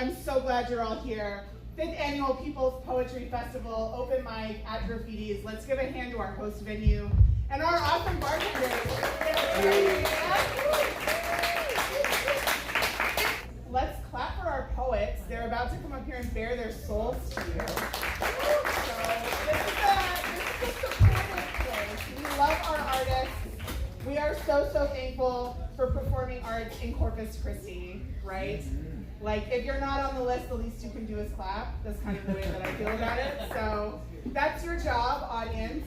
I'm so glad you're all here. 5th Annual People's Poetry Festival, open mic at Graffiti's. Let's give a hand to our host venue and our awesome bartenders. Let's clap for our poets. They're about to come up here and bare their souls to you. So this is a supportive place. We love our artists. We are so thankful for performing arts in Corpus Christi, right? Like, if you're not on the list, the least you can do is clap. That's kind of the way that I feel about it. So that's your job, audience.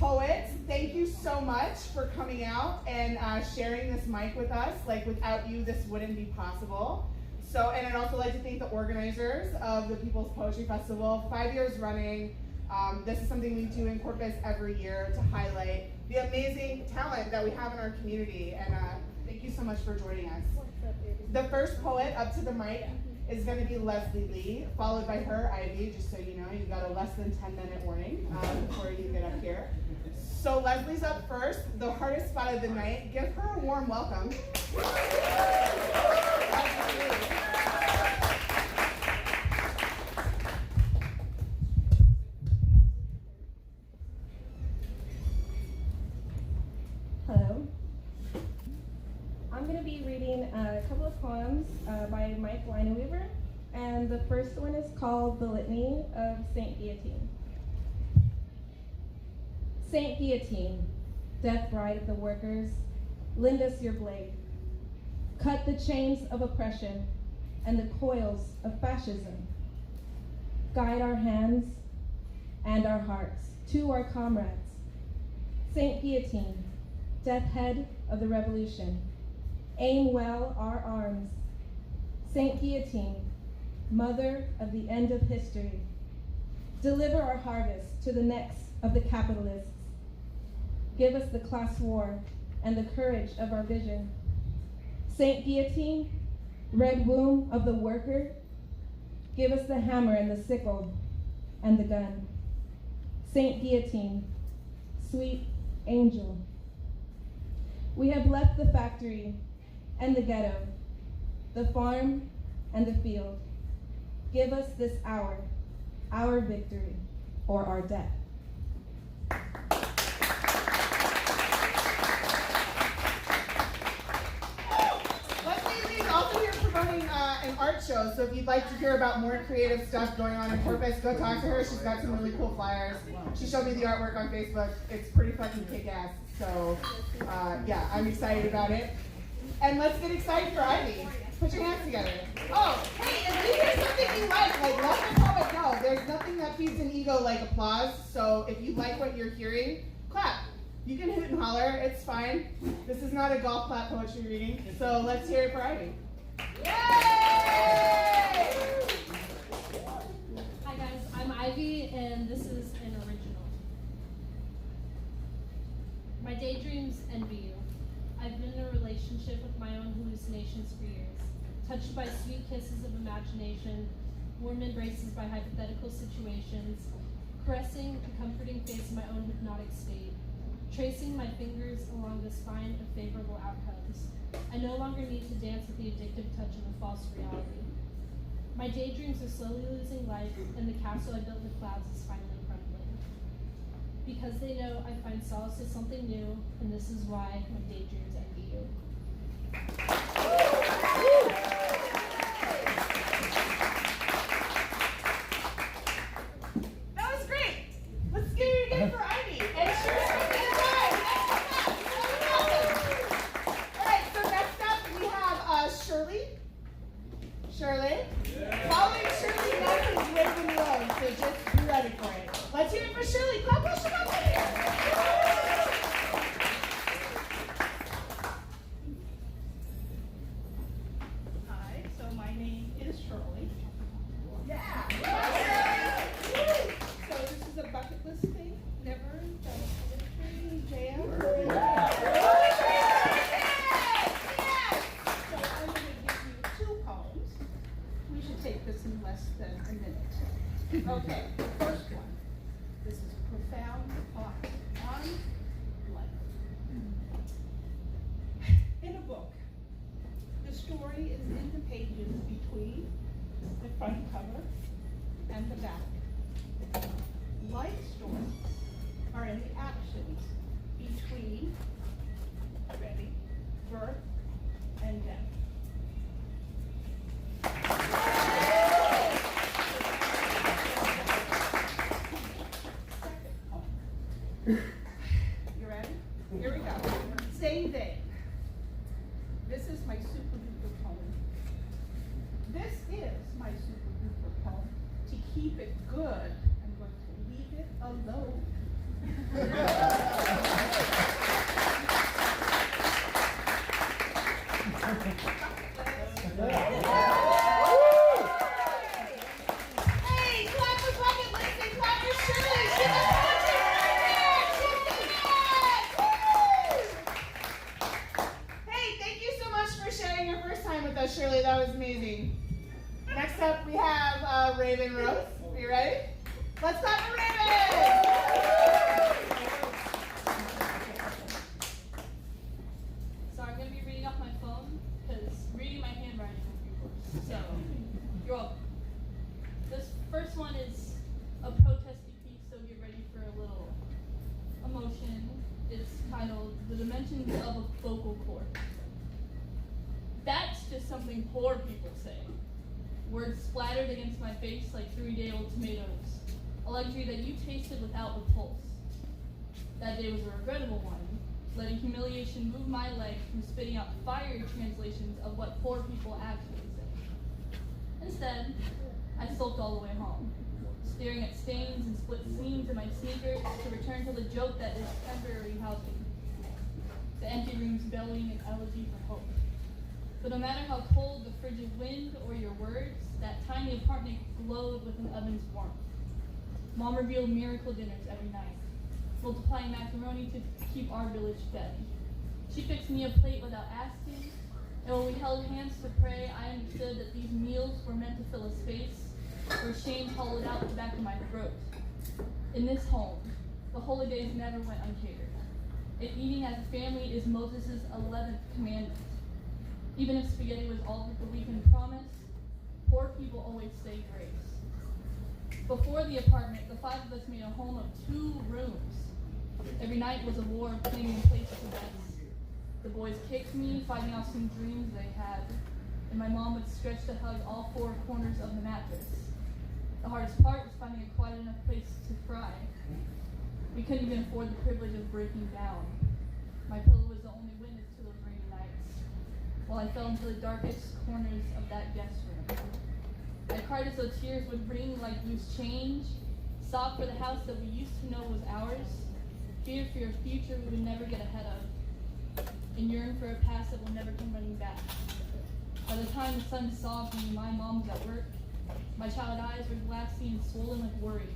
Poets, thank you so much for coming out and sharing this mic with us. Like, without you, this wouldn't be possible. So, and I'd also like to thank the organizers of the People's Poetry Festival, 5 years running. This is something we do in Corpus every year to highlight the amazing talent that we have in our community. And thank you so much for joining us. The first poet up to the mic is going to be Leslie Lee, followed by her, Ivy. Just so you know, you've got a less than 10-minute warning before you get up here. So Leslie's up first, the hardest spot of the night. Give her a warm welcome. Hello. I'm going to be reading a couple of poems by Mike Lineweaver, and the first one is called The Litany of Saint Guillotine. Saint Guillotine, death bride of the workers, lend us your blade. Cut the chains of oppression and the coils of fascism. Guide our hands and our hearts to our comrades. Saint Guillotine, death head of the revolution, aim well our arms. Saint Guillotine, mother of the end of history, deliver our harvest to the necks of the capitalists. Give us the class war and the courage of our vision. Saint Guillotine, red womb of the worker, give us the hammer and the sickle and the gun. Saint Guillotine, sweet angel. We have left the factory and the ghetto, the farm and the field. Give us this hour, our victory or our death. An art show, so if you'd like to hear about more creative stuff going on in Corpus, go talk to her. She's got some really cool flyers. She showed me the artwork on Facebook. It's pretty fucking kick-ass, so yeah, I'm excited about it. And let's get excited for Ivy. Put your hands together. Oh, hey, if you hear something you like let the poet know. There's nothing that feeds an ego like applause, so if you like what you're hearing, clap. You can hoot and holler, it's fine. This is not a golf clap poetry reading, so let's hear it for Ivy. Yay! Hi guys, I'm Ivy and this is an original. My daydreams envy you. I've been in a relationship with my own hallucinations for years, touched by sweet kisses of imagination, warm embraces by hypothetical situations, caressing the comforting face of my own hypnotic state, tracing my fingers along the spine of favorable outcomes. I no longer need to dance with the addictive touch of a false reality. My daydreams are slowly losing life, and the castle I built in the clouds is finally crumbling. Because they know I find solace in something new, and this is why my daydreams envy you. That was great! Let's get it again for Ivy. And Shirley. Shirley? Yeah. Following Shirley next is Raven Rose, so just be ready for it. Let's hear it for Shirley. Clap, push it up here. Hi, so my name is Shirley. Yeah. So this is a bucket list thing. Never done poetry, jam. Take this in less than a minute. Okay, the first one. This is a profound thought on life. In a book, the story is in the pages between the front cover and the back. Life stories are in the actions between, ready, birth and death. Second poem. You ready? Here we go. Same vein. This is my super duper poem. This is my super duper poem. To keep it good, I'm going to leave it alone. Hey, clap for Bucket List and clap for Shirley. She's a poetry right. Hey, thank you so much for sharing your first time with us, Shirley. That was amazing. Next up, we have Raven Rose. Are you ready? Let's clap for Raven. So I'm going to be reading off my phone because reading my handwriting will be worse. So you're welcome. This first one is a protesty piece, so get ready for a little emotion. It's titled "The Dimensions of a Vocal Cord." That's just something poor people say. Words splattered against my face like 3-day-old tomatoes. A luxury that you tasted without repulse. That day was a regrettable one, letting humiliation move my leg from spitting out fiery translations of what poor people actually say. Instead, I sulked all the way home, staring at stains and split seams in my sneakers to return to the joke that is temporary housing. The empty rooms bellowing an elegy for hope. But no matter how cold the frigid wind or your words, that tiny apartment glowed with an oven's warmth. Mom revealed miracle dinners every night, multiplying macaroni to keep our village fed. She fixed me a plate without asking, and when we held hands to pray, I understood that these meals were meant to fill a space where shame hollowed out the back of my throat. In this home, the holy days never went uncatered, and eating as a family is Moses' 11th commandment. Even if spaghetti was all that the weekend promised, poor people always say grace. Before the apartment, the 5 of us made a home of 2 rooms. Every night was a war of claiming place to beds. The boys kicked me, fighting off some dreams they had, and my mom would stretch to hug all 4 corners of the mattress. The hardest part was finding a quiet enough place to cry. We couldn't even afford the privilege of breaking down. My pillow was the only witness to those rainy nights, while I fell into the darkest corners of that guest room. I cried as though tears would ring like loose change, sobbed for the house that we used to know was ours, feared for a future we would never get ahead of, and yearned for a past that will never come running back. By the time the sun sobbed me, my mom was at work. My child eyes were glassy and swollen with worry.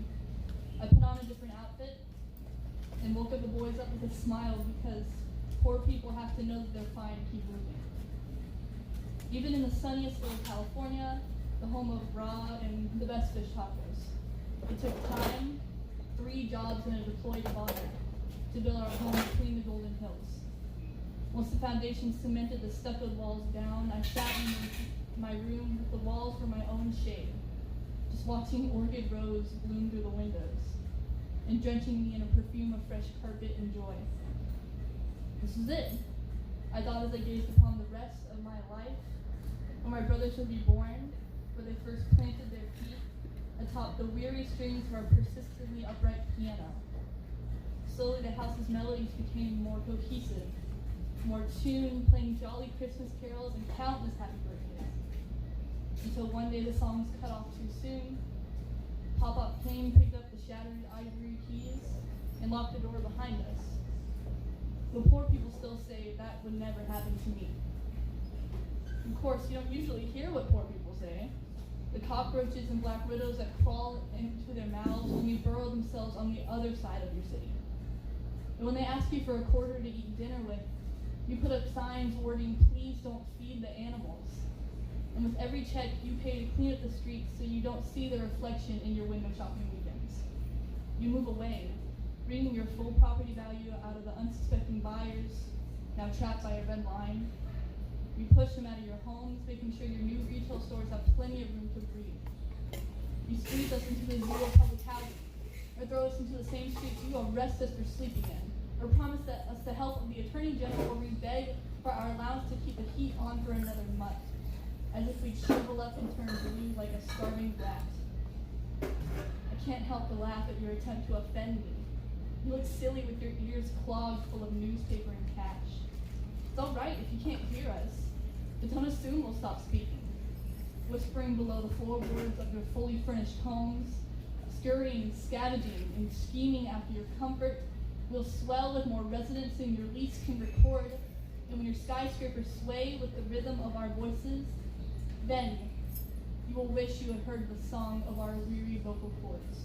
I put on a different outfit and woke up the boys up with a smile because poor people have to know that they're fine and keep moving. Even in the sunniest of California, the home of raw and the best fish tacos, it took time, 3 jobs and a deployed body to build our home between the Golden Hills. Once the foundation cemented the stuccoed walls down, I sat in my room with the walls were my own shade, just watching orchid rose bloom through the windows and drenching me in a perfume of fresh carpet and joy. This was it, I thought as I gazed upon the rest of my life, when my brothers would be born, where they first planted their feet atop the weary strings of our persistently upright piano. Slowly the house's melodies became more cohesive, more tuned, playing jolly Christmas carols and countless happy birthdays. Until one day the songs cut off too soon. Pop-Up came, picked up the shattered ivory keys, and locked the door behind us. The poor people still say that would never happen to me. Of course, you don't usually hear what poor people say. The cockroaches and black widows that crawl into their mouths when you burrow themselves on the other side of your city. And when they ask you for a quarter to eat dinner with, you put up signs wording, "Please don't feed the animals." And with every check, you pay to clean up the streets so you don't see the reflection in your window shopping weekends. You move away, reading your full property value out of the unsuspecting buyers, now trapped by a red line. You put push them out of your homes, making sure your new retail stores have plenty of room to breathe. You squeeze us into the zoo of public housing, or throw us into the same streets you arrest us for sleeping in, or promise us the help of the Attorney General, or we beg for our allowance to keep the heat on for another month, as if we'd shrivel up and turn blue like a starving rat. I can't help but laugh at your attempt to offend me. You look silly with your ears clogged full of newspaper and cash. It's all right if you can't hear us, but don't assume we'll stop speaking. Whispering below the floorboards of your fully furnished homes, scurrying, scavenging, and scheming after your comfort, will swell with more residents than your lease can record, and when your skyscrapers sway with the rhythm of our voices, then you will wish you had heard the song of our weary vocal cords.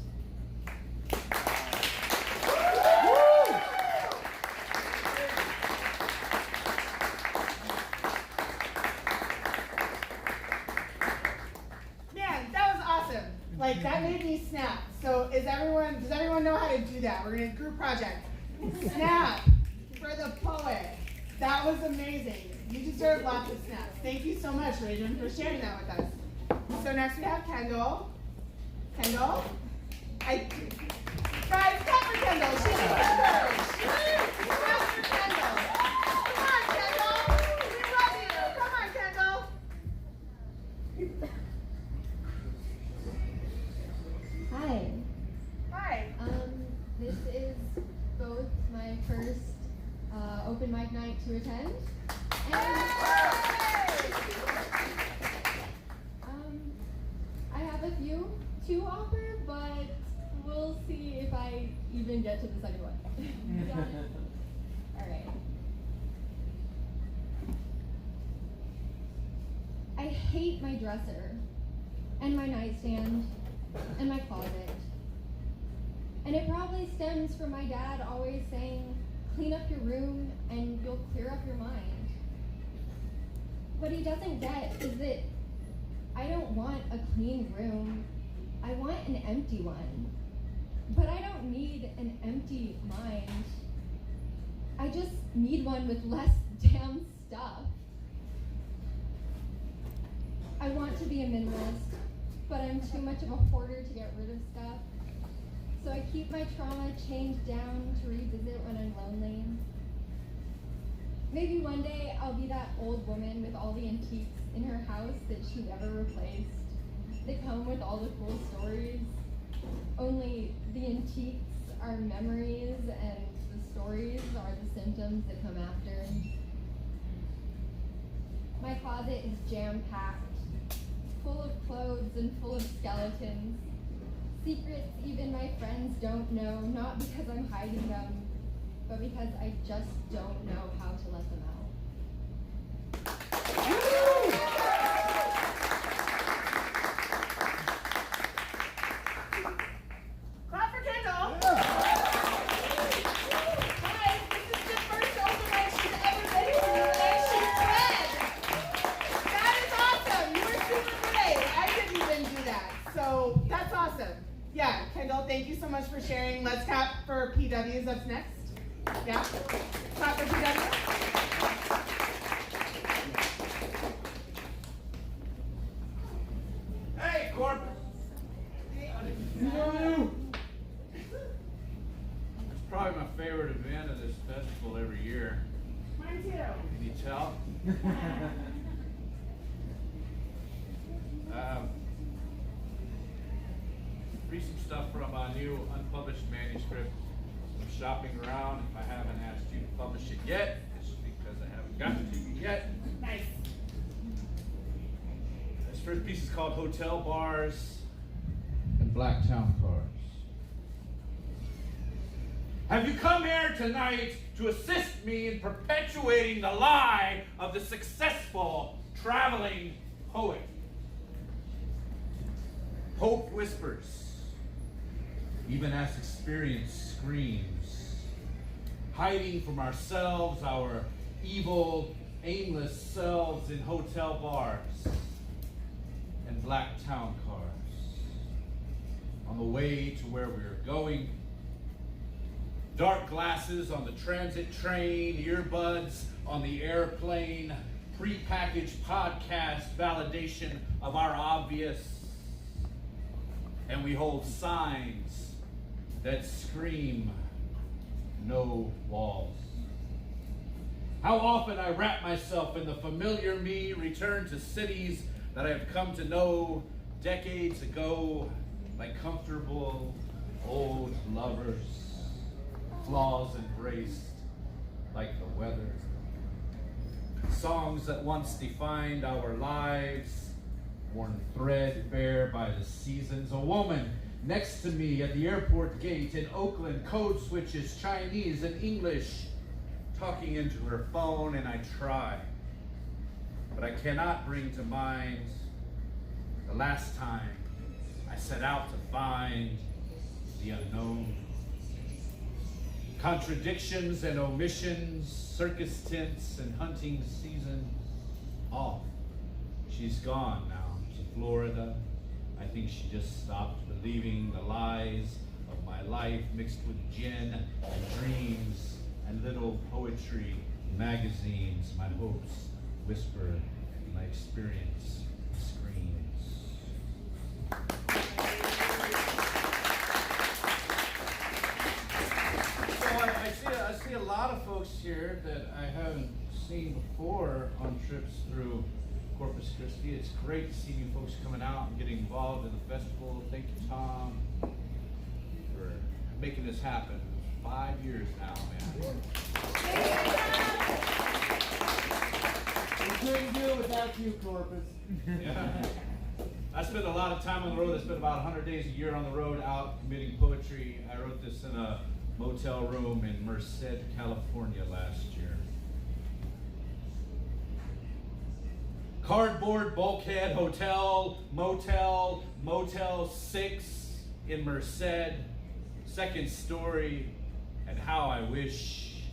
Man, that was awesome. Like, that made me snap. So does everyone know how to do that? We're gonna group project. Snap for the poet. That was amazing. You deserve lots of snaps. Thank you so much, Rajan, for sharing that with us. So next we have Kendall. Kendall? Guys, clap for Kendall. She deserves. Clap for Kendall. Come on, Kendall. We love you. Come on, Kendall. Hi. Hi. This is both my first open mic night to attend, and I have a few to offer, but we'll see if I even get to the second one. All right. I hate my dresser, and my nightstand, and my closet. And it probably stems from my dad always saying, clean up your room and you'll clear up your mind. What he doesn't get is that I don't want a clean room. I want an empty one. But I don't need an empty mind. I just need one with less damn stuff. I want to be a minimalist, but I'm too much of a hoarder to get rid of stuff. So I keep my trauma chained down to revisit when I'm lonely. Maybe one day I'll be that old woman with all the antiques in her house that she never replaced. They come with all the cool stories. Only the antiques are memories and the stories are the symptoms that come after. My closet is jam-packed, full of clothes and full of skeletons. Secrets even my friends don't know, not because I'm hiding them, but because I just don't know how to let them out. Clap for Kendall. Guys, this is the first open mic she's ever been to, and she read. That is awesome. You were super brave. I didn't even do that, so that's awesome. Yeah, Kendall, thank you so much for sharing. Let's clap for PWs up next. Yeah? Clap for PW. Hey, Corp! It's probably my favorite event of this festival every year. Mine too. Can you tell? Read some stuff from a new unpublished manuscript. I'm shopping around. If I haven't asked you to publish it yet, it's because I haven't gotten to you yet. Nice. This first piece is called Hotel Bars and Black Town Cars. Have you come here tonight to assist me in perpetuating the lie of the successful traveling poet? Hope whispers, even as experience screams, hiding from ourselves, our evil, aimless selves in hotel bars and black town cars. On the way to where we're going, dark glasses on the transit train, earbuds on the airplane, prepackaged podcast validation of our obvious, and we hold signs that scream no walls. How often I wrap myself in the familiar me, return to cities that I have come to know decades ago, like comfortable old lovers, flaws embraced like the weather. Songs that once defined our lives, worn threadbare by the seasons. A woman next to me at the airport gate in Oakland, code switches Chinese and English, talking into her phone, and I try. But I cannot bring to mind the last time I set out to find the unknown. Contradictions and omissions, circus tents and hunting season off. She's gone now to Florida. I think she just stopped believing the lies of my life mixed with gin and dreams and little poetry magazines. My hopes whisper, my experience screams. So I see a lot of folks here that I haven't seen before on trips through Corpus Christi. It's great to see you folks coming out and getting involved in the festival. Thank you, Tom, for making this happen. 5 years now, man. We couldn't do it without you, Corpus. Yeah. I spent a lot of time on the road. I spent about 100 days a year on the road out committing poetry. I wrote this in a motel room in Merced, California last year. Cardboard bulkhead hotel, motel 6 in Merced, second story, and how I wish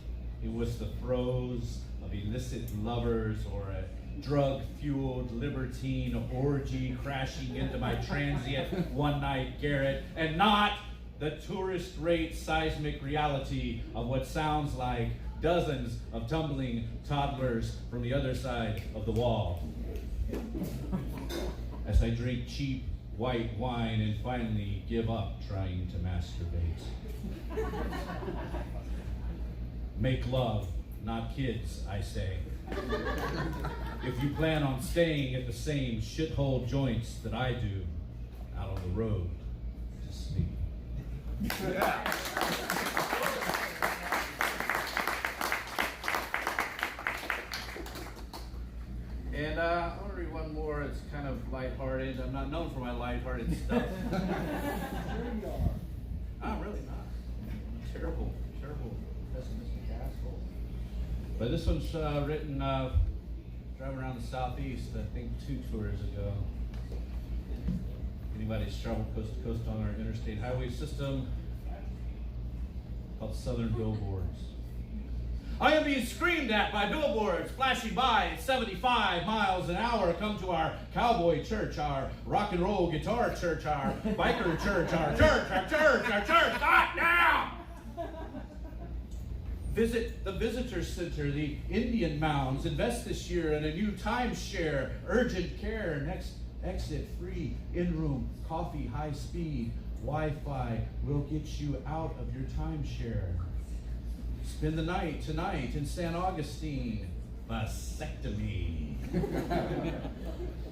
it was the throes of illicit lovers or a drug-fueled libertine orgy crashing into my transient one-night garret, and not the tourist rate seismic reality of what sounds like dozens of tumbling toddlers from the other side of the wall. As I drink cheap white wine and finally give up trying to masturbate. Make love, not kids, I say. If you plan on staying at the same shithole joints that I do, out on the road to sleep. And I want to read one more. It's kind of lighthearted. I'm not known for my lighthearted stuff. I'm really not. Terrible, pessimistic asshole. But this one's written driving around the southeast, I think 2 tours ago. Anybody's traveled coast to coast on our interstate highway system, called Southern Billboards. I am being screamed at by billboards flashing by at 75 miles an hour. Come to our cowboy church, our rock and roll guitar church, our biker church, our church. Stop now! Visit the visitor center, the Indian mounds. Invest this year in a new timeshare. Urgent care, next exit, free in-room, coffee, high speed, Wi-Fi will get you out of your timeshare. Spend the night tonight in San Augustine. Vasectomy.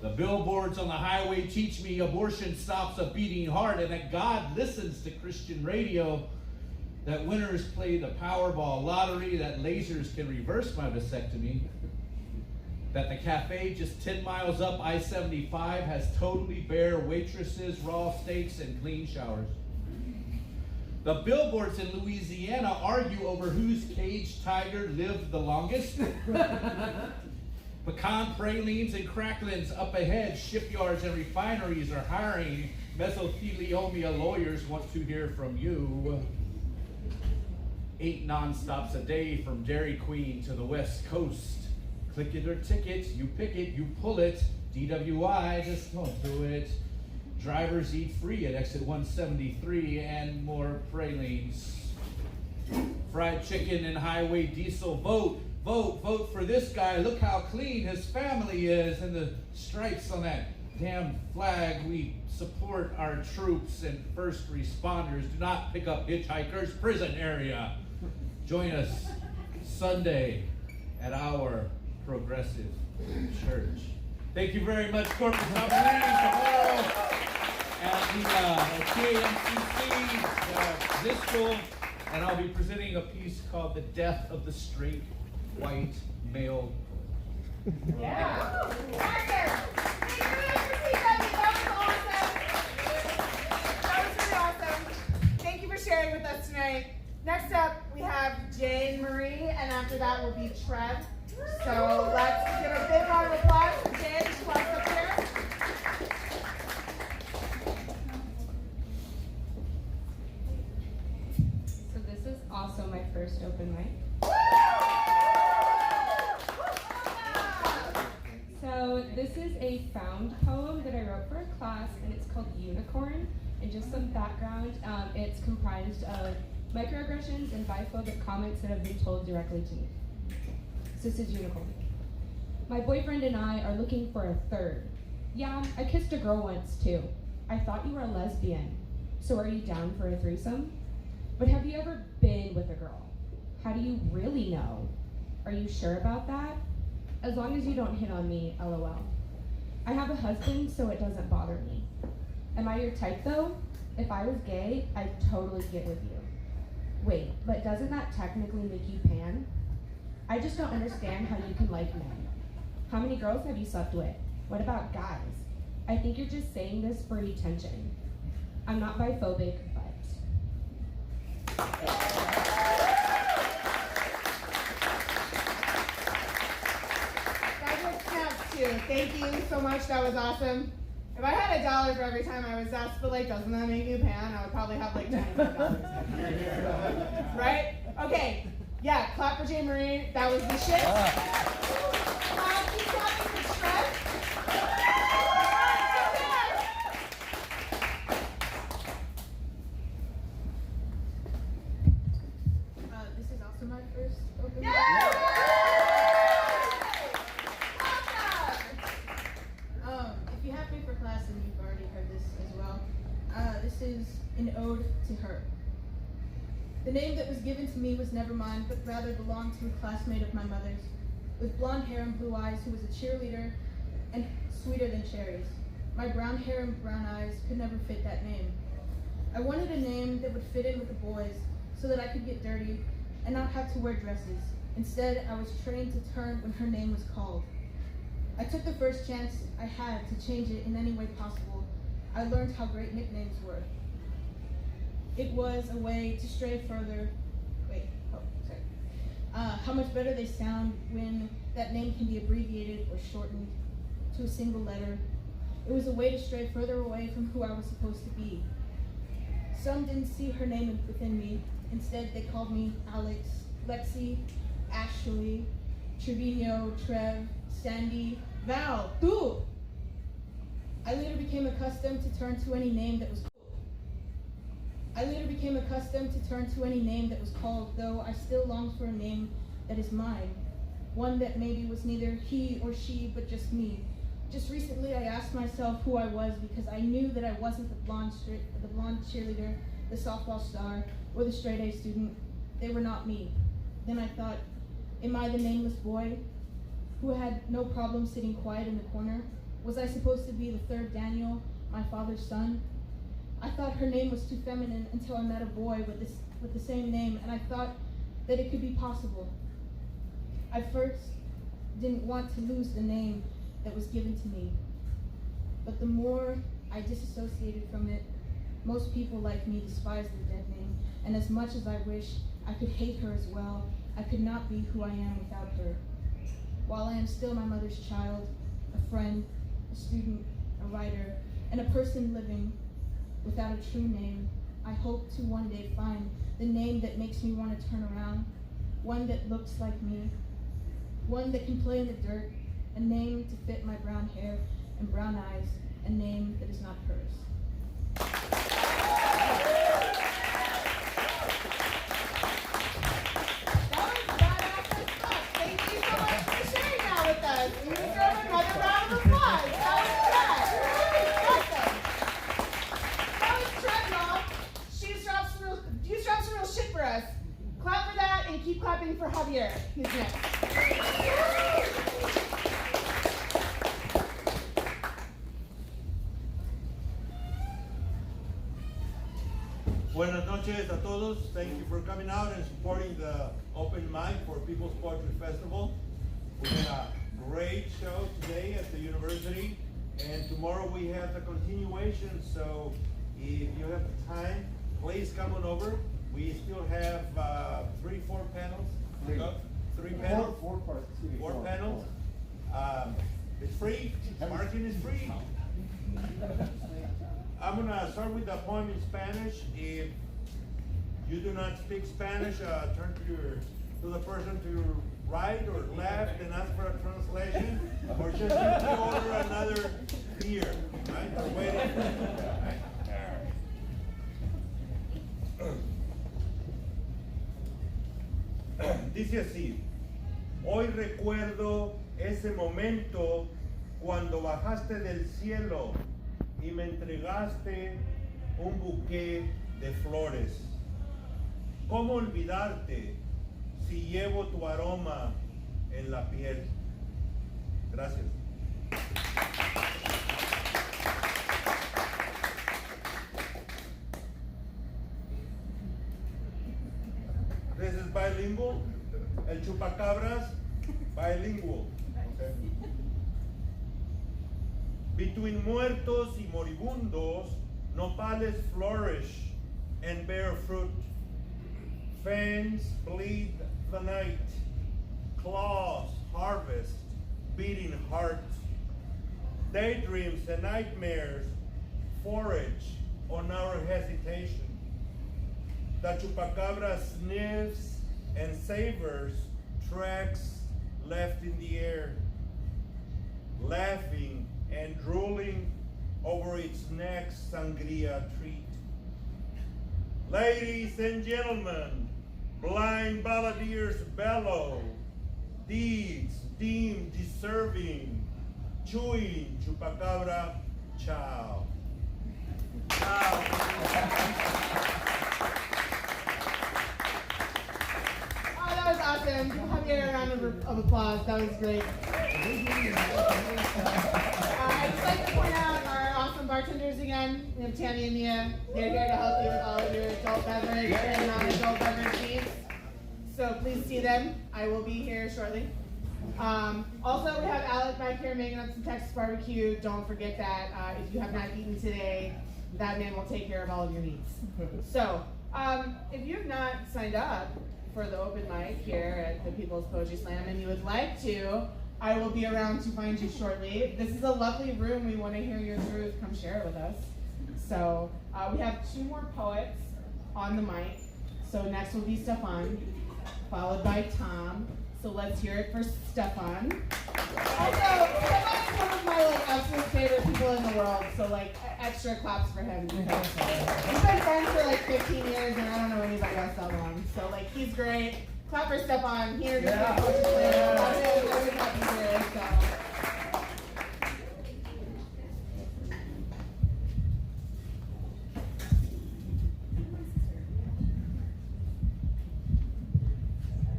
The billboards on the highway teach me abortion stops a beating heart and that God listens to Christian radio. That winners play the Powerball lottery, that lasers can reverse my vasectomy. That the cafe just 10 miles up I-75 has totally bare waitresses, raw steaks, and clean showers. The billboards in Louisiana argue over whose caged tiger lived the longest. Pecan pralines and cracklins up ahead. Shipyards and refineries are hiring. Mesothelioma lawyers want to hear from you. 8 non-stops a day from Dairy Queen to the West Coast. Click it or ticket, you pick it, you pull it. DWI, just don't do it. Drivers eat free at exit 173 and more pralines. Fried chicken and highway diesel vote. vote for this guy. Look how clean his family is, and the stripes on that damn flag. We support our troops and first responders. Do not pick up hitchhikers. Prison area. Join us Sunday at our progressive church. Thank you very much, Corpus Christi. Tomorrow at the KMCC this school, and I'll be presenting a piece called "The Death of the Straight White Male." Yeah. That was really awesome. Thank you for sharing with us tonight. Next up, we have Jane Marie, and after that will be Trev. So let's give a big round of applause for Jane. She walks up here. So this is also my first open mic. So this is a found poem that I wrote for a class, and it's called Unicorn. And just some background, it's comprised of microaggressions and biphobic comments that have been told directly to me. So this is Unicorn. My boyfriend and I are looking for a third. Yeah, I kissed a girl once too. I thought you were a lesbian. So are you down for a threesome? But have you ever been with a girl? How do you really know? Are you sure about that? As long as you don't hit on me, LOL. I have a husband, so it doesn't bother me. Am I your type though? If I was gay, I'd totally get with you. Wait, but doesn't that technically make you pan? I just don't understand how you can like men. How many girls have you slept with? What about guys? I think you're just saying this for attention. I'm not biphobic, but... That was snaps too. Thank you so much. That was awesome. If I had $1 for every time I was asked, but like, doesn't that make you pan? I would probably have like $25. Right? Okay. Yeah, clap for Jane Marie. That was the shit. Keep clapping for Trev. This is also my first open Yeah! If you have me for class, and you've already heard this as well, this is an ode to her. The name that was given to me was never mine, but rather belonged to a classmate of my mother's, with blonde hair and blue eyes, who was a cheerleader and sweeter than cherries. My brown hair and brown eyes could never fit that name. I wanted a name that would fit in with the boys, so that I could get dirty and not have to wear dresses. Instead, I was trained to turn when her name was called. I took the first chance I had to change it in any way possible. I learned how great nicknames were. It was a way to stray further. How much better they sound when that name can be abbreviated or shortened to a single letter. It was a way to stray further away from who I was supposed to be. Some didn't see her name within me. Instead, they called me Alex, Lexi, Ashley, Trevino, Trev, Sandy, Val, Du. I later became accustomed to turn to any name that was called, though I still longed for a name that is mine. One that maybe was neither he or she, but just me. Just recently, I asked myself who I was, because I knew that I wasn't the blonde cheerleader, the softball star, or the straight-A student. They were not me. Then I thought, am I the nameless boy who had no problem sitting quiet in the corner? Was I supposed to be the third Daniel, my father's son? I thought her name was too feminine until I met a boy with the same name, and I thought that it could be possible. I first didn't want to lose the name that was given to me, but the more I disassociated from it, most people like me despise the dead name, and as much as I wish I could hate her as well, I could not be who I am without her. While I am still my mother's child, a friend, a student, a writer, and a person living without a true name, I hope to one day find the name that makes me want to turn around, one that looks like me, one that can play in the dirt, a name to fit my brown hair and brown eyes, a name that is not hers. That was badass as fuck. Thank noches a todos. Thank you for coming out and supporting the open mic for People's Poetry Festival. We had a great show today at the university, and tomorrow we have the continuation. So if you have the time, please come on over. We still have 4 panels. Three panels. Four panels. It's free. Parking is free. I'm gonna start with the poem in Spanish. If you do not speak Spanish, turn to the person to your right or left and ask for a translation, or just simply order another beer. Right? We're waiting. Dice así: hoy recuerdo ese momento cuando bajaste del cielo y me entregaste un buqué de flores. ¿Cómo olvidarte si llevo tu aroma en la piel? Gracias. This is bilingual. El chupacabras, bilingual. Okay. Between muertos y moribundos, nopales flourish and bear fruit. Fangs bleed the night, claws harvest beating hearts. Daydreams and nightmares forage on our hesitation. The chupacabra sniffs and savors tracks left in the air, laughing and drooling over its next sangria treat. Ladies and gentlemen, blind balladeers bellow, deeds deemed deserving, chewing chupacabra chow. That was awesome. Javier, a round of applause. That was great. I'd just like to point out our awesome bartenders again. We have Tammy and Mia. They're here to help you with all of your adult beverage and non-adult beverage needs. So please see them. I will be here shortly. Also, we have Alec back here making up some Texas barbecue. Don't forget that. If you have not eaten today, that man will take care of all of your needs. So, if you have not signed up for the open mic here at the People's Poetry Slam and you would like to, I will be around to find you shortly. This is a lovely room. We want to hear your truth. Come share it with us. So we have 2 more poets on the mic. So next will be Stefan, followed by Tom. So let's hear it for Stefan. Also, Stefan is one of my absolute favorite people in the world. So extra claps for him. We've been friends for 15 years, and I don't know anybody else that long. So he's great. Clap for Stefan. Here, just like Poetry Slam. Love him. Always happy here.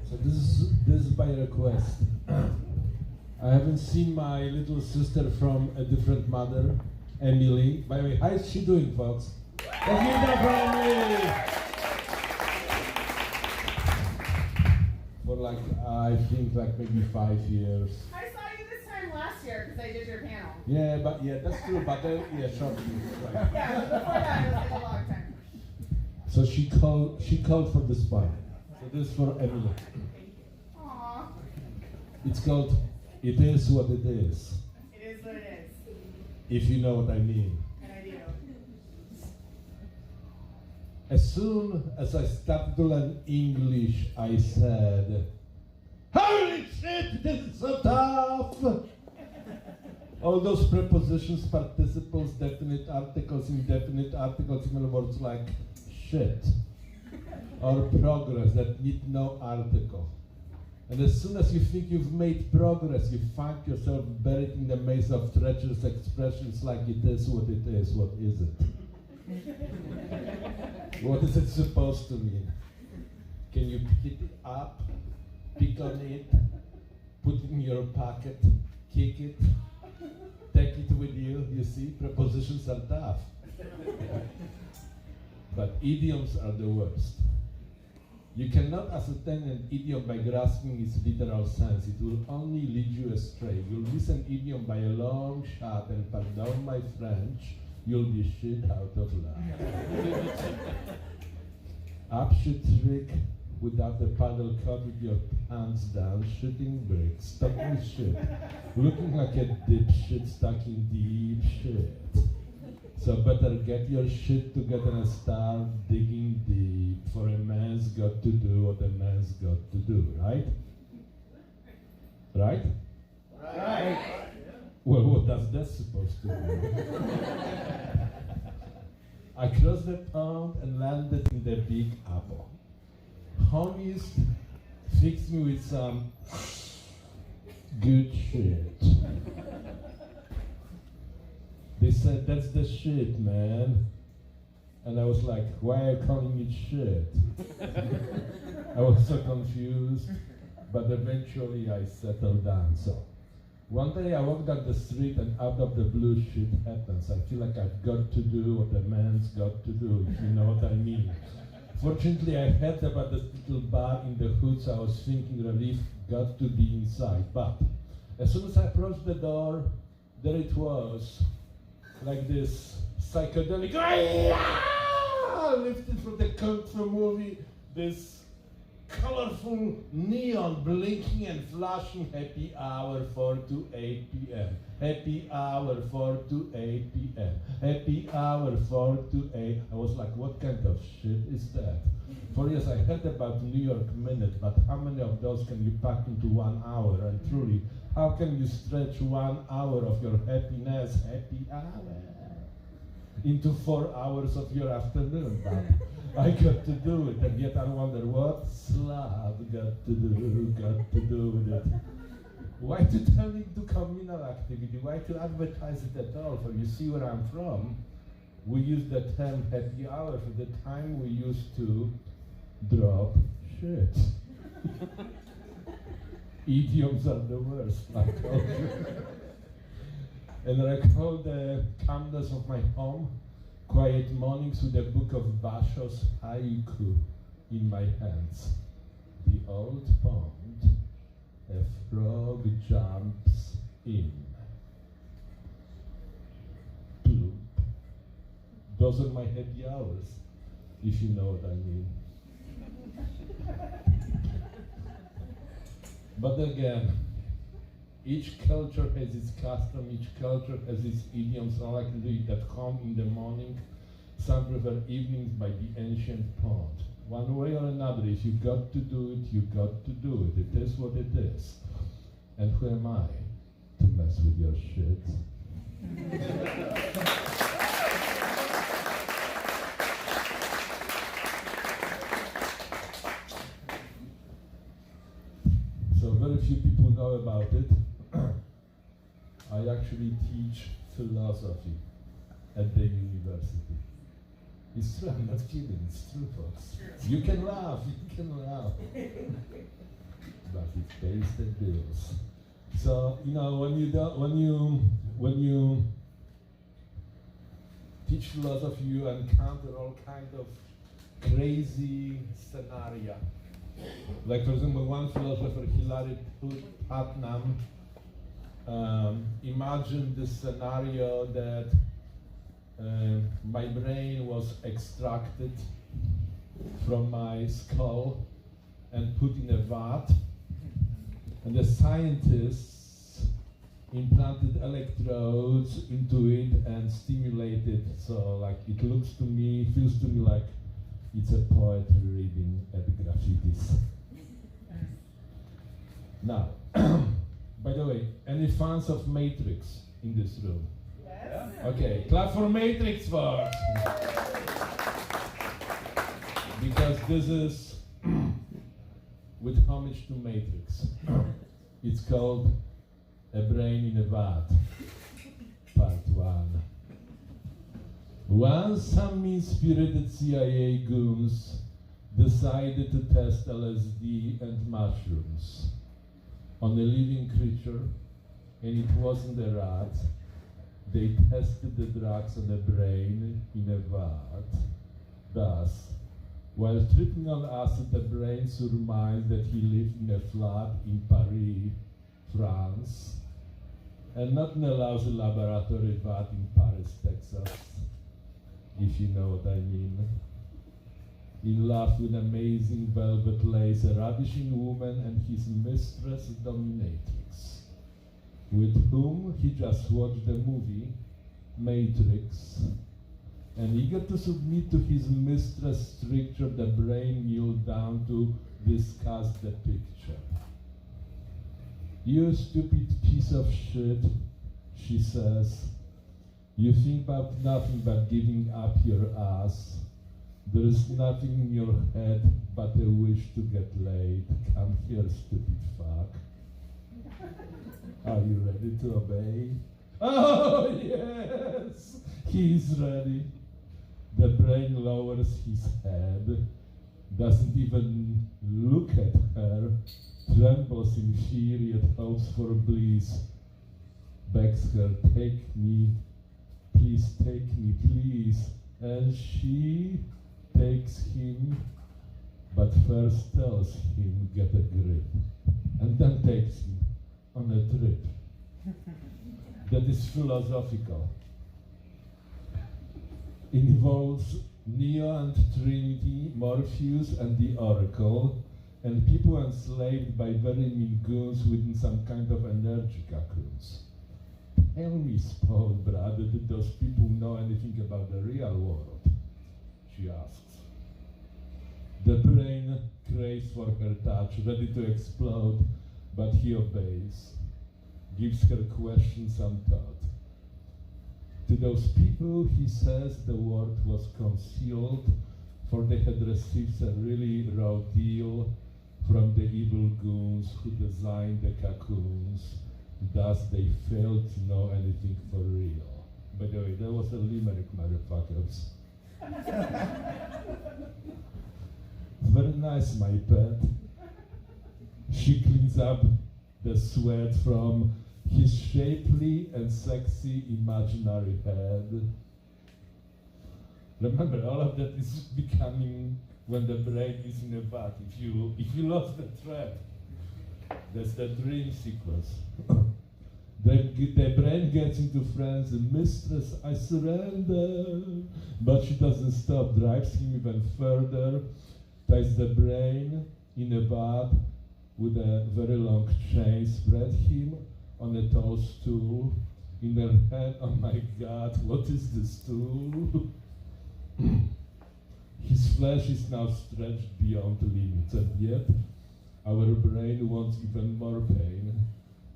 So this is by request. I haven't seen my little sister from a different mother, Emily. By the way, how is she doing, folks? Let's give it up for Emily! For I think maybe 5 years. I saw you this time last year because I did your panel. Yeah, that's true, but shortly, right. Yeah, but before that it was a long time. So she called for this part. So this is for Emily. Aww. It's called It Is What It Is. It is what it is. If you know what I mean. And I do. As soon as I started to learn English, I said, holy shit, this is so tough! All those prepositions, participles, definite articles, indefinite articles, even words like shit or progress that need no article. And as soon as you think you've made progress, you find yourself buried in the maze of treacherous expressions like it is what it is, what is it? What is it supposed to mean? Can you pick it up, pick on it, put it in your pocket, kick it, take it with you? You see, prepositions are tough. But idioms are the worst. You cannot ascertain an idiom by grasping its literal sense. It will only lead you astray. You'll miss an idiom by a long shot, and pardon my French, you'll be shit out of luck. Up shoot trick without the paddle caught with your pants down, shooting bricks, talking shit, looking like a dipshit stuck in deep shit. So better get your shit together and start digging deep, for a man's got to do what a man's got to do, right? Right? Right. Well, what does that supposed to mean? I crossed the pond and landed in the Big Apple. Homies fixed me with some good shit. They said, that's the shit, man. And I was like, why are you calling it shit? I was so confused, but eventually I settled down. So one day I walked up the street and out of the blue shit happens. I feel like I've got to do what a man's got to do, if you know what I mean. Fortunately, I heard about this little bar in the hood, so I was thinking relief got to be inside. But as soon as I approached the door, there it was, like this psychedelic, lifted from the Kung Fu movie, this colorful neon blinking and flashing happy hour 4 to 8 p.m. Happy hour 4 to 8 p.m. Happy hour 4 to 8. I was like, what kind of shit is that? For years I heard about New York Minute, but how many of those can you pack into 1 hour? And truly, how can you stretch 1 hour of your happiness, happy hour, into 4 hours of your afternoon? But I got to do it, and yet I wonder what Slav got to do with it. Why to turn it into communal activity? Why to advertise it at all? For you see where I'm from, we use the term happy hour for the time we used to drop shit. Idioms are the worst, I told you. And I recall the calmness of my home, quiet mornings with a book of Basho's haiku in my hands. The old pond, a frog jumps in. Bloop. Those are my happy hours, if you know what I mean. But again, each culture has its custom, each culture has its idioms. Some like to do it at home in the morning, some prefer evenings by the ancient pond. One way or another, if you got to do it, you got to do it. It is what it is. And who am I to mess with your shit? So very few people know about it. I actually teach philosophy at the university. It's true, I'm not kidding, it's true, folks. You can laugh, but it pays the bills. So, you know, when you teach philosophy, you encounter all kind of crazy scenario. Like, for example, one philosopher, Hilary Putnam, imagined this scenario that my brain was extracted from my skull and put in a vat, and the scientists implanted electrodes into it and stimulated, so like it looks to me, feels to me like it's a poetry reading at Graffitis. Now, by the way, any fans of Matrix in this room? Yes. Okay, clap for Matrix, folks! Because this is with homage to Matrix. It's called A Brain in a Vat, Part 1. Once some mean-spirited CIA goons decided to test LSD and mushrooms on a living creature, and it wasn't a rat. They tested the drugs on the brain in a vat, Thus, while tripping on acid, the brain surmised that he lived in a flat in Paris, France, and not in a lousy laboratory vat in Paris, Texas, if you know what I mean. In love with amazing velvet lace, a ravishing woman and his mistress dominatrix, with whom he just watched the movie Matrix, and eager to submit to his mistress' stricture, the brain kneeled down to discuss the picture. "You stupid piece of shit," she says. "You think about nothing but giving up your ass. There is nothing in your head but a wish to get laid. Come here, stupid fuck. Are you ready to obey?" Oh, yes! He is ready. The brain lowers his head, doesn't even look at her, trembles in fear yet hopes for bliss, begs her, "Take me, please take me, please." And she takes him, but first tells him, "Get a grip," and then takes him on a trip that is philosophical. Involves Neo and Trinity, Morpheus and the Oracle, and people enslaved by very mean goons within some kind of energy cocoons. Tell me, spoiled brother, did those people know anything about the real world? She asks. The brain craves for her touch, ready to explode, but he obeys, gives her question some thought. To those people, he says, the word was concealed, for they had received a really raw deal from the evil goons who designed the cocoons. Thus, they failed to know anything for real. By the way, that was a limerick, motherfuckers. Very nice, my pet. She cleans up the sweat from his shapely and sexy imaginary head. Remember, all of that is becoming when the brain is in a vat. If you lost the thread, that's the dream sequence. The brain gets into frenzy. "Mistress, I surrender." But she doesn't stop, drives him even further, ties the brain in a vat with a very long chain, spread him on a tall stool. In her hand, oh my God, what is this tool? His flesh is now stretched beyond limits, and yet our brain wants even more pain.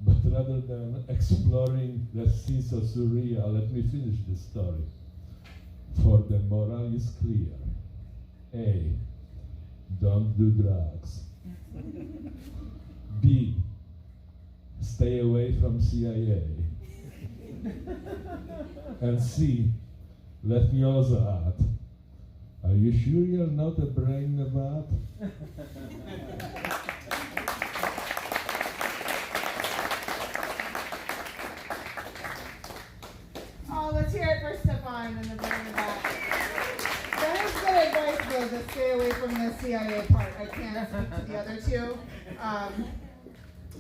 But rather than exploring the scenes of surreal, let me finish the story. For the moral is clear. A, don't do drugs. B, stay away from CIA. And C, let me also add, are you sure you're not a brain in a vat? Oh, let's hear it for Stefan and the brain in the vat. That is good advice, though, to stay away from the CIA part. I can't speak to the other two.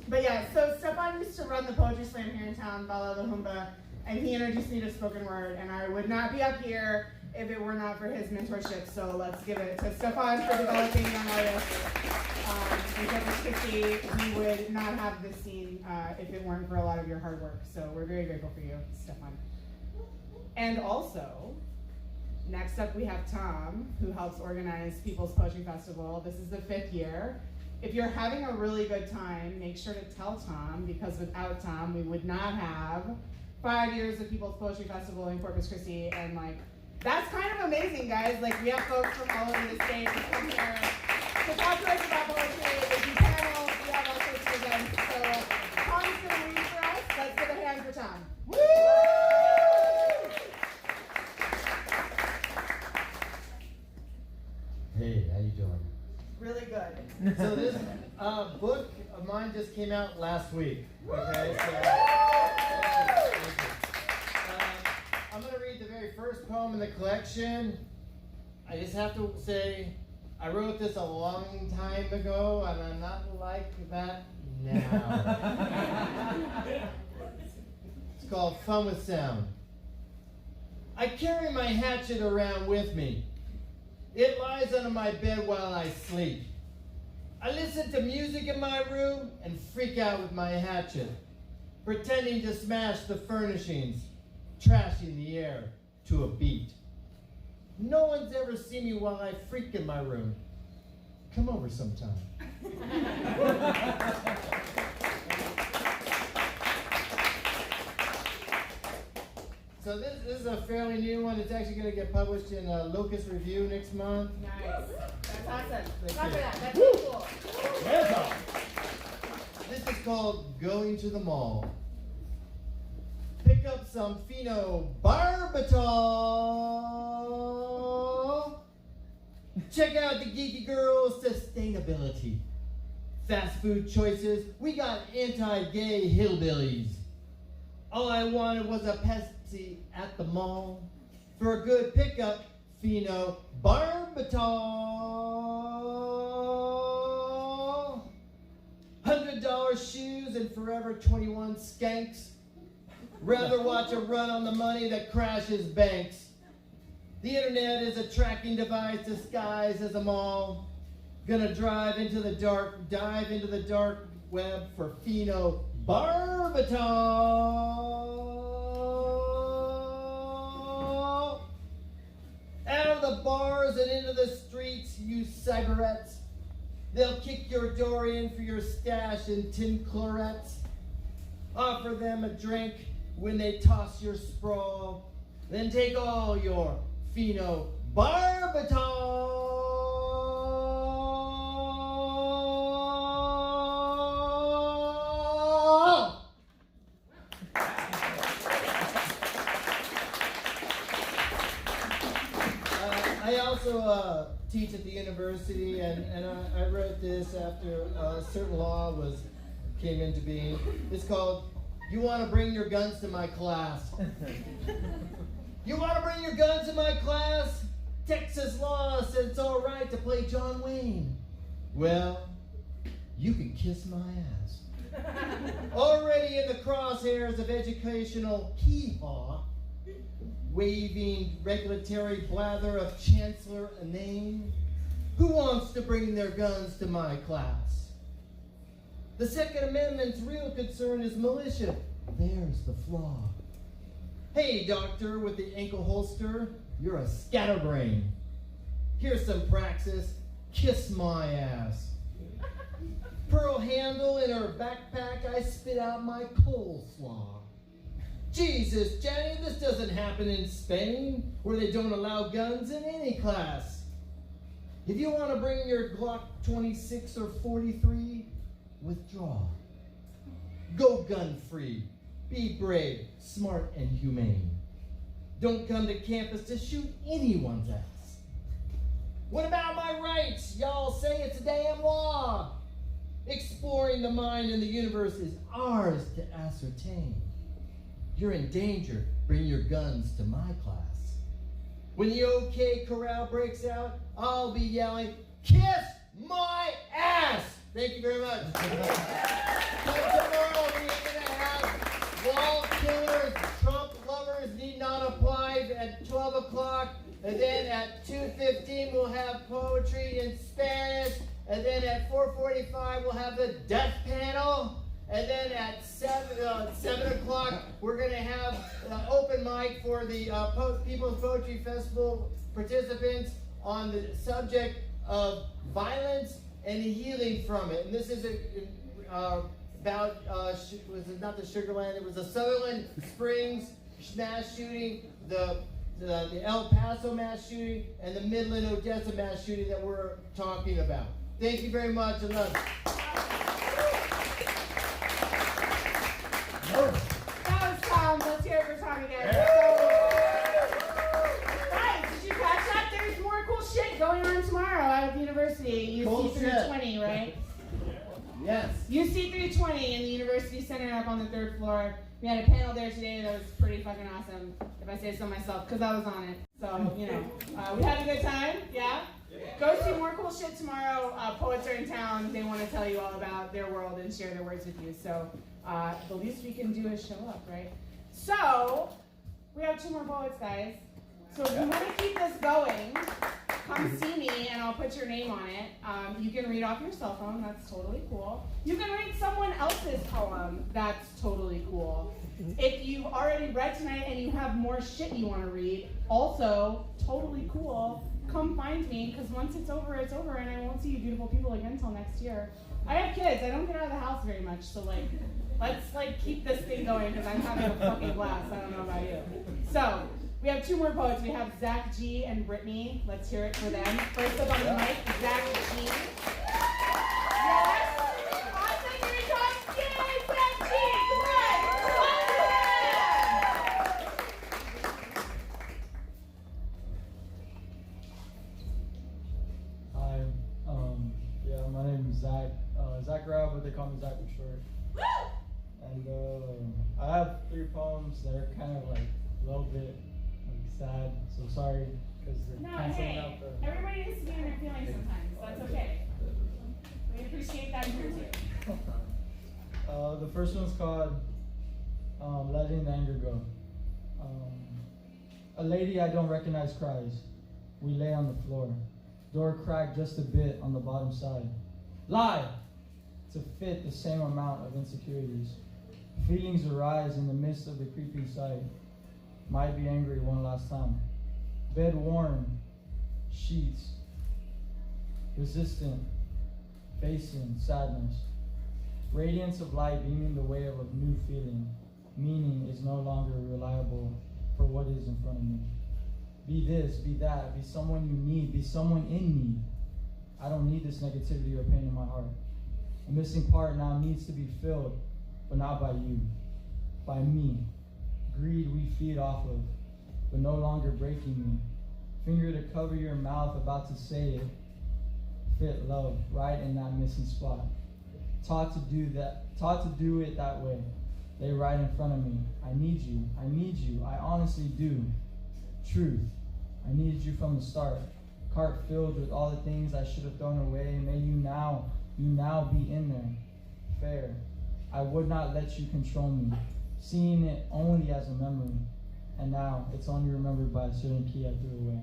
But yeah, so Stefan used to run the poetry slam here in town, Bala La Humba, and he introduced me to spoken word, and I would not be up here if it were not for his mentorship. So let's give it to Stefan for developing young artists. In Corpus Christi, we would not have this scene if it weren't for a lot of your hard work. So we're very grateful for you, Stefan. And also, next up we have Tom, who helps organize People's Poetry Festival. This is the 5th year. If you're having a really good time, make sure to tell Tom, because without Tom, we would not have 5 years of People's Poetry Festival in Corpus Christi. And like, that's kind of amazing, guys. Like, we have folks from all over the state who come here to talk to us about poetry. We do panels, we have all sorts of events. So Tom's gonna read for us. Let's give a hand for Tom. Woo! Hey, how you doing? Really good. So this book of mine just came out last week. Okay, so I'm going to read the very first poem in the collection. I just have to say, I wrote this a long time ago, and I'm not like that now. It's called Fun with Sound. I carry my hatchet around with me. It lies under my bed while I sleep. I listen to music in my room and freak out with my hatchet, pretending to smash the furnishings, trashing the air to a beat. No one's ever seen me while I freak in my room. Come over sometime. So this is a fairly new one. It's actually going to get published in Locust Review next month. Nice. That's awesome. Thank Clap you. for that. That's really cool. Yes, this is called Going to the Mall. Pick up some phenobarbital. Check out the Geeky Girls Sustainability. Fast food choices, we got anti-gay hillbillies. All I wanted was a Pepsi at the mall. For a good pickup, phenobarbital. $100 shoes and Forever 21 skanks. Rather watch a run on the money that crashes banks. The internet is a tracking device disguised as a mall. Gonna dive into the dark web for phenobarbital. Out of the bars and into the streets, you cyberettes. They'll kick your door in for your stash in tin clarettes. Offer them a drink when they toss your sprawl. Then take all your phenobarbital. I also teach at the university, and I wrote this after a certain law came into being. It's called, "You want to bring your guns to my class." You want to bring your guns to my class? Texas law says it's all right to play John Wayne. Well, you can kiss my ass. Already in the crosshairs of educational hee-haw, waving regulatory blather of Chancellor Inane, who wants to bring their guns to my class? The Second Amendment's real concern is militia. There's the flaw. Hey, doctor with the ankle holster, you're a scatterbrain. Here's some praxis. Kiss my ass. Pearl handle in her backpack, I spit out my coleslaw. Jesus, Jenny, this doesn't happen in Spain, where they don't allow guns in any class. If you want to bring your Glock 26 or 43, withdraw. Go gun-free. Be brave, smart, and humane. Don't come to campus to shoot anyone's ass. What about my rights? Y'all say it's a damn law. Exploring the mind and the universe is ours to ascertain. You're in danger. Bring your guns to my class. When the OK Corral breaks out, I'll be yelling, "Kiss my ass!" Thank you very much. Tomorrow we're going to have wall killers, Trump lovers need not apply at 12 o'clock. And then at 2:15 we'll have poetry in Spanish. And then at 4:45 we'll have the death panel. And then at 7 o'clock we're going to have open mic for the People's Poetry Festival participants on the subject of violence and healing from it. And this is about, was it not the Sugarland, it was the Sutherland Springs mass shooting, the El Paso mass shooting, and the Midland Odessa mass shooting that we're talking about. Thank you very much, and love. That was Tom. Let's hear it for Tom again. Guys, did you catch that? There's more cool shit going on tomorrow out of the university. Cool UC 320, right? Yes. UC 320 in the University Center up on the 3rd floor. We had a panel there today that was pretty fucking awesome, if I say so myself, because I was on it. So, you know, we had a good time, yeah? Go see more cool shit tomorrow. Poets are in town. They want to tell you all about their world and share their words with you. So the least we can do is show up, right? So we have 2 more poets, guys. So if you want to keep this going, come see me and I'll put your name on it. You can read off your cell phone. That's totally cool. You can read someone else's poem. That's totally cool. If you've already read tonight and you have more shit you want to read, also totally cool. Come find me, because once it's over, and I won't see you beautiful people again until next year. I have kids. I don't get out of the house very much, so let's keep this thing going, because I'm having a fucking blast. I don't know about you. So we have 2 more poets. We have Zach G and Brittany. Let's hear it for them. First up on the mic, Zach G. Yes. Awesome. Here he comes. Yay, Zach G. Come on. Hi, my name is Zach. Zach Rao, but they call me Zach for short. And I have 3 poems that are kind of like a little bit sad. So sorry, because they're canceling out the. Everybody needs to be in their feelings sometimes. That's okay. We appreciate that here too. The first one's called Letting the Anger Go. A lady I don't recognize cries. We lay on the floor. Door cracked just a bit on the bottom side. Lie! To fit the same amount of insecurities. Feelings arise in the midst of the creeping sight. Might be angry one last time. Bed warm. Sheets. Resistant. Facing sadness. Radiance of light beaming the way of a new feeling. Meaning is no longer reliable for what is in front of me. Be this, be that, be someone you need, be someone in need. I don't need this negativity or pain in my heart. A missing part now needs to be filled, but not by you, by me. Greed we feed off of, but no longer breaking me. Finger to cover your mouth, about to say it. Fit love right in that missing spot. Taught to do it that way. Lay right in front of me. I need you, I honestly do. Truth, I needed you from the start. Cart filled with all the things I should have thrown away. May you now be in there. Fair, I would not let you control me. Seeing it only as a memory. And now it's only remembered by a certain key I threw away.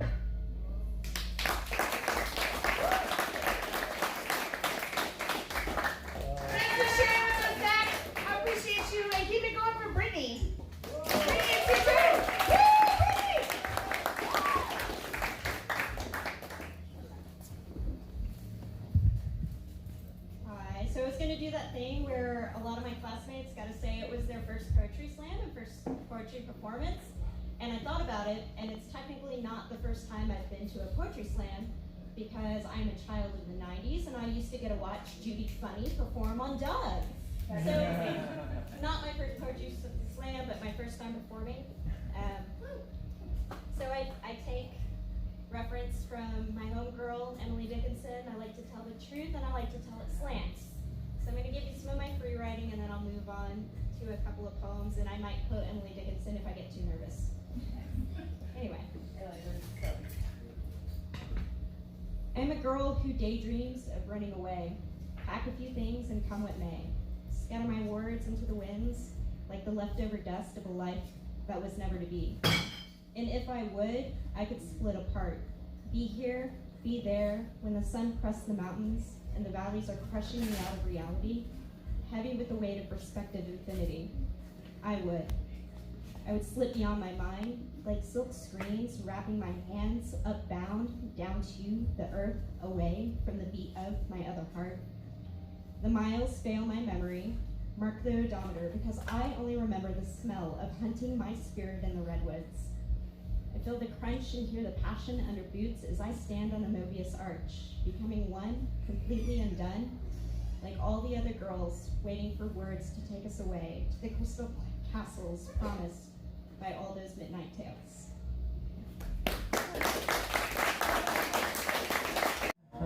Thanks for sharing with us, Zach. I appreciate you, and keep it going for Brittany. Brittany, it's your turn. Woo, Brittany! Hi, so I was going to do that thing where a lot of my classmates got to say it was their first poetry slam and first poetry performance. And I thought about it, and it's technically not the first time I've been to a poetry slam because I'm a child of the 90s and I used to get to watch Judy Funny perform on Doug. So, not my first poetry slam, but my first time performing. So I take reference from my homegirl, Emily Dickinson. I like to tell the truth and I like to tell it slants. So I'm going to give you some of my free writing and then I'll move on to a couple of poems and I might quote Emily Dickinson if I get too nervous. Anyway. I'm a girl who daydreams of running away. Pack a few things and come what may. Scatter my words into the winds like the leftover dust of a life that was never to be. And if I would, I could split apart. Be here, be there, when the sun pressed the mountains and the valleys are crushing me out of reality, heavy with the weight of perspective infinity. I would slip beyond my mind, like silk screens, wrapping my hands upbound down to the earth, away from the beat of my other heart. The miles fail my memory, mark the odometer, because I only remember the smell of hunting my spirit in the redwoods. I feel the crunch and hear the passion under boots as I stand on the Mobius arch, becoming one, completely undone, like all the other girls waiting for words to take us away to the crystal castles promised by all those midnight tales.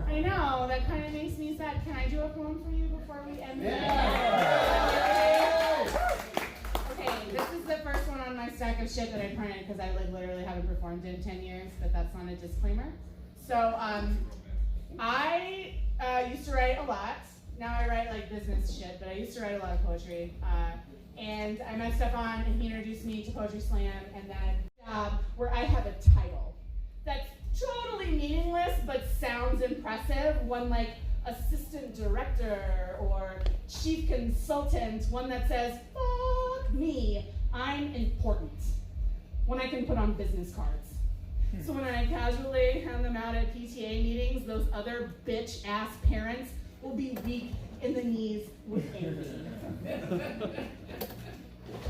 I know, that kind of makes me sad. Can I do a poem for you before we end? Yeah. Okay, stack of shit that I printed because I like literally haven't performed in 10 years, but that's not a disclaimer. So I used to write a lot. Now I write like business shit, but I used to write a lot of poetry. And I met Stefan, and he introduced me to Poetry Slam, and then where I have a title that's totally meaningless but sounds impressive. One like assistant director or chief consultant. One that says, fuck me, I'm important. One I can put on business cards. So when I casually hand them out at PTA meetings, those other bitch-ass parents will be weak in the knees with envy.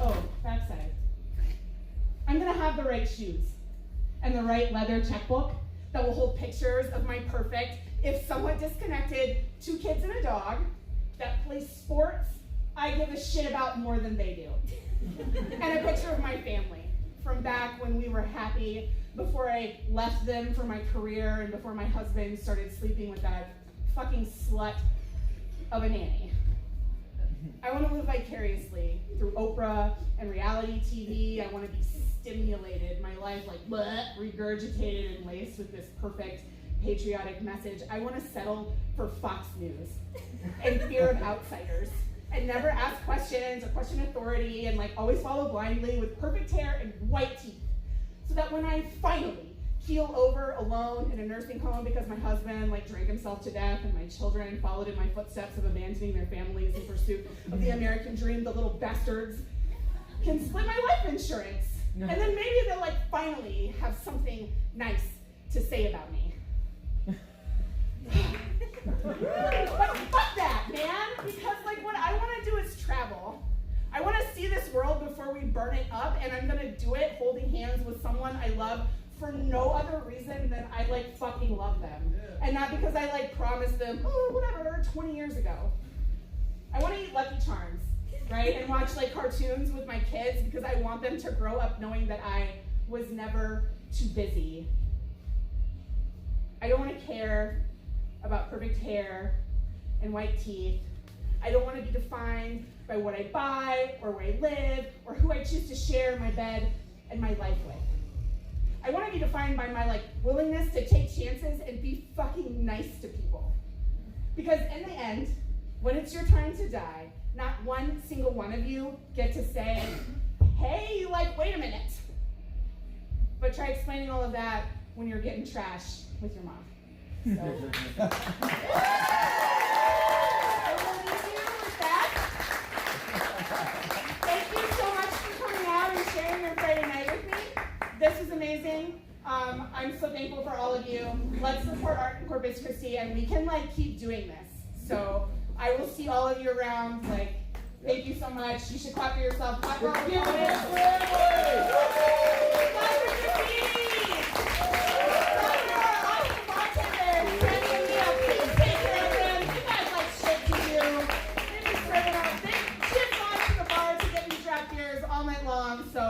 Oh, backside. I'm gonna have the right shoes and the right leather checkbook that will hold pictures of my perfect, if somewhat disconnected, 2 kids and a dog that play sports I give a shit about more than they do. And a picture of my family from back when we were happy, before I left them for my career and before my husband started sleeping with that fucking slut of a nanny. I want to live vicariously through Oprah and reality TV. I want to be stimulated, my life like bleh, regurgitated and laced with this perfect patriotic message. I want to settle for Fox News and fear of outsiders and never ask questions or question authority and like always follow blindly with perfect hair and white teeth. So that when I finally keel over alone in a nursing home because my husband like drank himself to death and my children followed in my footsteps of abandoning their families in pursuit of the American dream, the little bastards can split my life insurance. And then maybe they'll like finally have something nice to say about me. But fuck that, man, because like what I want to do is travel. I want to see this world before we burn it up, and I'm gonna do it holding hands with someone I love for no other reason than I like fucking love them. And not because I like promised them, oh, whatever, 20 years ago. I want to eat Lucky Charms, right? And watch like cartoons with my kids because I want them to grow up knowing that I was never too busy. I don't want to care about perfect hair and white teeth. I don't want to be defined by what I buy or where I live or who I choose to share my bed and my life with. I want to be defined by my like willingness to take chances and be fucking nice to people. Because in the end, when it's your time to die, not one single one of you get to say, hey, like, wait a minute. But try explaining all of that when you're getting trashed with your mom. So. I will leave you with that. Thank you so much for coming out and sharing your Friday night with me. This was amazing. I'm so thankful for all of you. Let's support art in Corpus Christi, and we can like keep doing this. So I will see all of you around. Like, thank you so much. You should clap for yourself. Clap for all of you. Clap for Graffiti. Clap for our awesome bartenders. Sending me up. Please take care of them. You guys like shit to do. They be serving up. They shit on to the bar to get me draft beers all night long. So.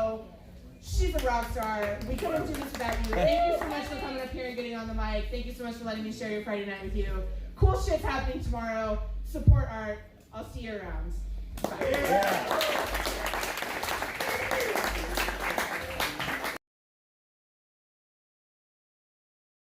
She's a rock star. We couldn't do this without you. Thank you so much for coming up here and getting on the mic. Thank you so much for letting me share your Friday night with you. Cool shit's happening tomorrow. Support art. I'll see you around. Bye. Yeah.